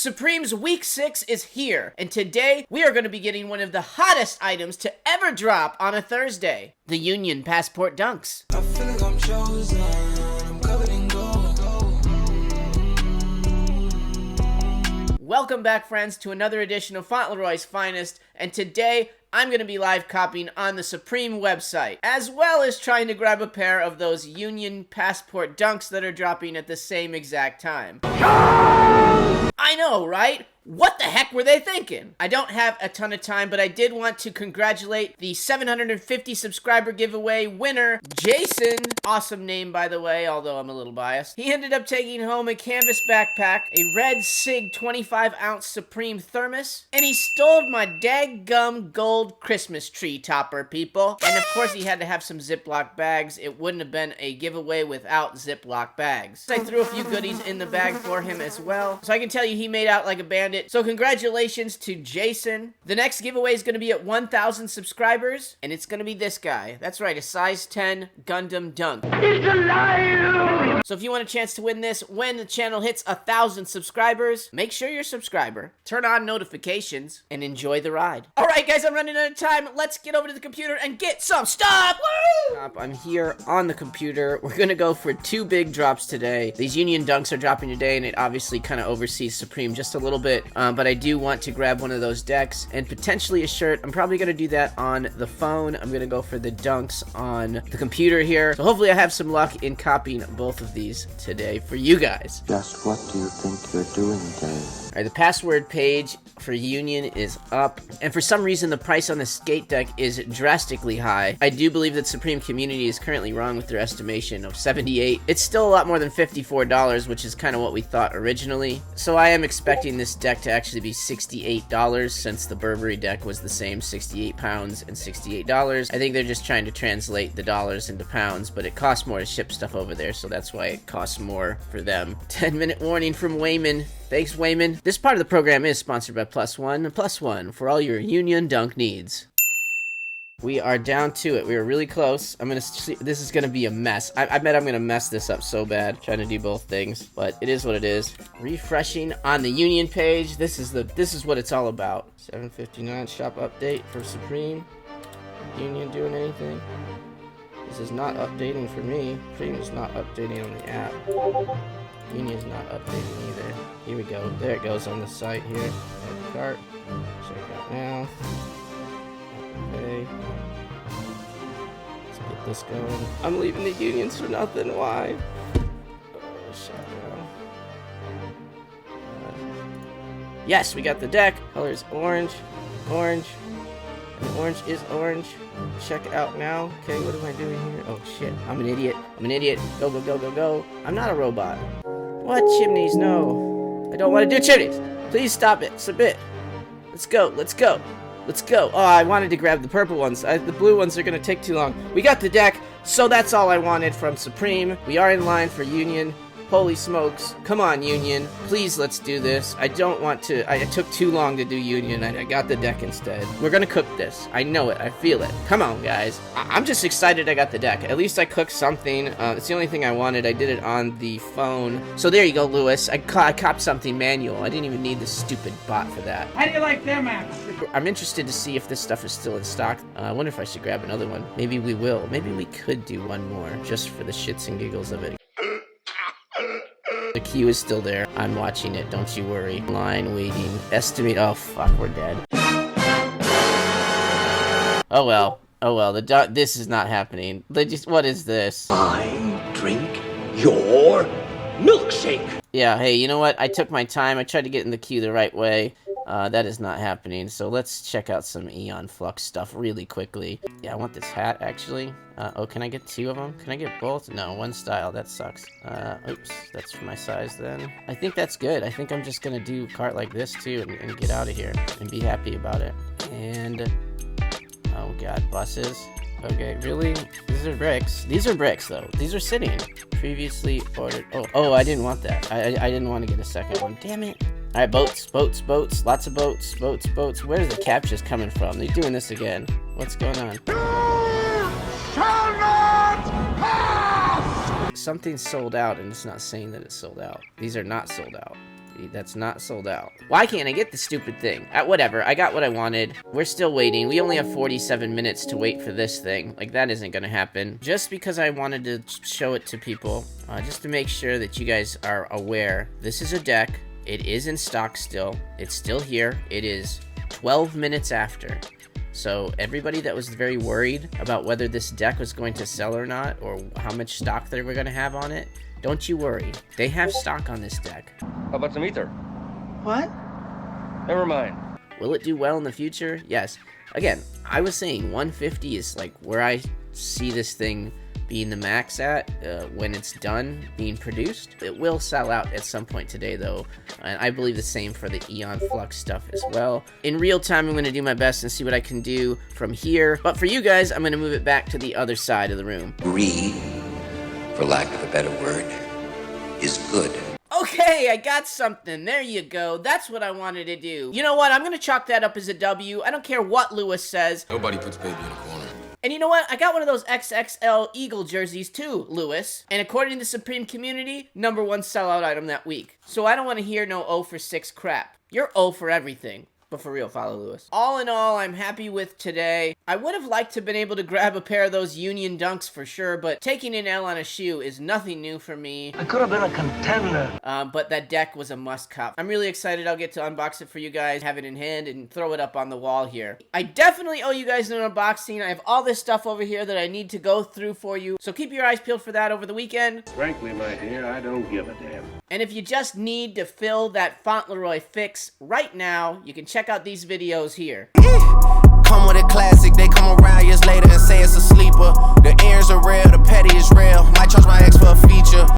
Supreme's Week 6 is here, and today we are going to be getting one of the hottest items to ever drop on a Thursday. The Union Passport Dunks. I feel like I'm chosen, I'm covered in gold. Welcome back, friends, to another edition of Fauntleroy's Finest, and today I'm going to be live copying on the Supreme website, as well as trying to grab a pair of those Union Passport Dunks that are dropping at the same exact time. I know, right? What the heck were they thinking? I don't have a ton of time, but I did want to congratulate the 750 subscriber giveaway winner, Jason. Awesome name, by the way, although I'm a little biased. He ended up taking home a canvas backpack, a red SIG 25-ounce Supreme thermos, and he stole my daggum gold Christmas tree topper, people. And of course, he had to have some Ziploc bags. It wouldn't have been a giveaway without Ziploc bags. I threw a few goodies in the bag for him as well, so I can tell you he made out like a bandit. So congratulations to Jason. The next giveaway is going to be at 1,000 subscribers, and it's going to be this guy. That's right, a size 10 Gundam Dunk. It's alive! So if you want a chance to win this when the channel hits 1,000 subscribers, make sure you're a subscriber, turn on notifications, and enjoy the ride. Alright guys, I'm running out of time. Let's get over to the computer and get some stuff! Woo! I'm here on the computer. We're going to go for 2 big drops today. These Union Dunks are dropping today, and it obviously kind of oversees Supreme just a little bit. But I do want to grab one of those decks and potentially a shirt. I'm probably going to do that on the phone. I'm going to go for the Dunks on the computer here. So hopefully I have some luck in copying both of these today for you guys. Just what do you think you're doing, Dave? Alright, the password page for Union is up, and for some reason the price on the skate deck is drastically high. I do believe that Supreme Community is currently wrong with their estimation of $78. It's still a lot more than $54, which is kind of what we thought originally. So I am expecting this deck to actually be $68, since the Burberry deck was the same, 68 pounds and $68. I think they're just trying to translate the dollars into pounds, but it costs more to ship stuff over there, so that's why it costs more for them. 10-minute warning from Wayman. Thanks, Wayman. This part of the program is sponsored by Plus One for all your Union Dunk needs. We are down to it. We are really close. I'm gonna see. This is gonna be a mess. I bet I'm gonna mess this up so bad trying to do both things, but it is what it is. Refreshing on the Union page. This is what it's all about. 7:59 shop update for Supreme. Union doing anything? This is not updating for me. Supreme is not updating on the app. Union's not updating either. Here we go. There it goes on the site here. Add to cart. Check out now. Okay. Let's get this going. I'm leaving the Unions for nothing. Why? Oh, shit, yes, we got the deck. Color is orange. Orange. And orange is orange. Check it out now. Okay, what am I doing here? Oh, shit. I'm an idiot. I'm an idiot. Go, go, go, go, go. I'm not a robot. What? Chimneys? No. I don't want to do chimneys. Please stop it. Submit. Let's go. Let's go. Let's go. Oh, I wanted to grab the purple ones. The blue ones are going to take too long. We got the deck, so that's all I wanted from Supreme. We are in line for Union. Holy smokes. Come on, Union. Please, let's do this. I don't want to. It took too long to do Union. I got the deck instead. We're gonna cook this. I know it. I feel it. Come on, guys. I'm just excited I got the deck. At least I cooked something. It's the only thing I wanted. I did it on the phone. So there you go, Lewis. I copped something manual. I didn't even need the stupid bot for that. How do you like them apples? I'm interested to see if this stuff is still in stock. I wonder if I should grab another one. Maybe we will. Maybe we could do one more, just for the shits and giggles of it. The queue is still there. I'm watching it, don't you worry. Line, waiting, estimate. Oh, fuck, we're dead. Oh well. Oh well, this is not happening. What is this? I drink your milkshake. Yeah, hey, you know what? I took my time. I tried to get in the queue the right way. That is not happening. So let's check out some Aeon Flux stuff really quickly. Yeah, I want this hat, actually. Oh, can I get 2 of them? Can I get both? No, one style. That sucks. Oops. That's for my size, then. I think that's good. I think I'm just gonna do a cart like this, too, and get out of here. And be happy about it. And... oh, God. Buses. Okay, really? These are bricks. These are bricks, though. These are sitting. Previously ordered... oh, I didn't want that. I didn't want to get a second one. Damn it. Alright, boats. Lots of boats. Boats. Where's the captures coming from? They're doing this again. What's going on? Shall not pass! Something's sold out, and it's not saying that it's sold out. These are not sold out. That's not sold out. Why can't I get the stupid thing? Whatever, I got what I wanted. We're still waiting. We only have 47 minutes to wait for this thing. Like, that isn't gonna happen. Just because I wanted to show it to people, just to make sure that you guys are aware. This is a deck. It is in stock still. It's still here. It is 12 minutes after. So everybody that was very worried about whether this deck was going to sell or not, or how much stock they were going to have on it, don't you worry. They have stock on this deck. How about some ether? What? Never mind. Will it do well in the future? Yes. Again, I was saying 150 is like where I see this thing being the max at when it's done being produced. It will sell out at some point today though, and I believe the same for the Aeon Flux stuff as well. In real time, I'm going to do my best and see what I can do from here, but for you guys, I'm going to move it back to the other side of the room. Greed, for lack of a better word, is good. Okay, I got something. There you go. That's what I wanted to do. You know what? I'm going to chalk that up as a W. I don't care what Lewis says. Nobody puts baby in a corner. And you know what? I got one of those XXL Eagle jerseys too, Lewis. And according to Supreme Community, #1 sellout item that week. So I don't want to hear no 0 for 6 crap. You're 0 for everything. But for real, follow Lewis. All in all, I'm happy with today. I would have liked to have been able to grab a pair of those Union Dunks for sure, but taking an L on a shoe is nothing new for me. I could have been a contender. But that deck was a must-cop. I'm really excited I'll get to unbox it for you guys, have it in hand, and throw it up on the wall here. I definitely owe you guys an unboxing. I have all this stuff over here that I need to go through for you, so keep your eyes peeled for that over the weekend. Frankly, my dear, I don't give a damn. And if you just need to fill that Fauntleroy fix right now, you can check out these videos here. Come with a classic, they come around years later and say it's a sleeper. The ears are real, the petty is real. Might charge my ex for a feature.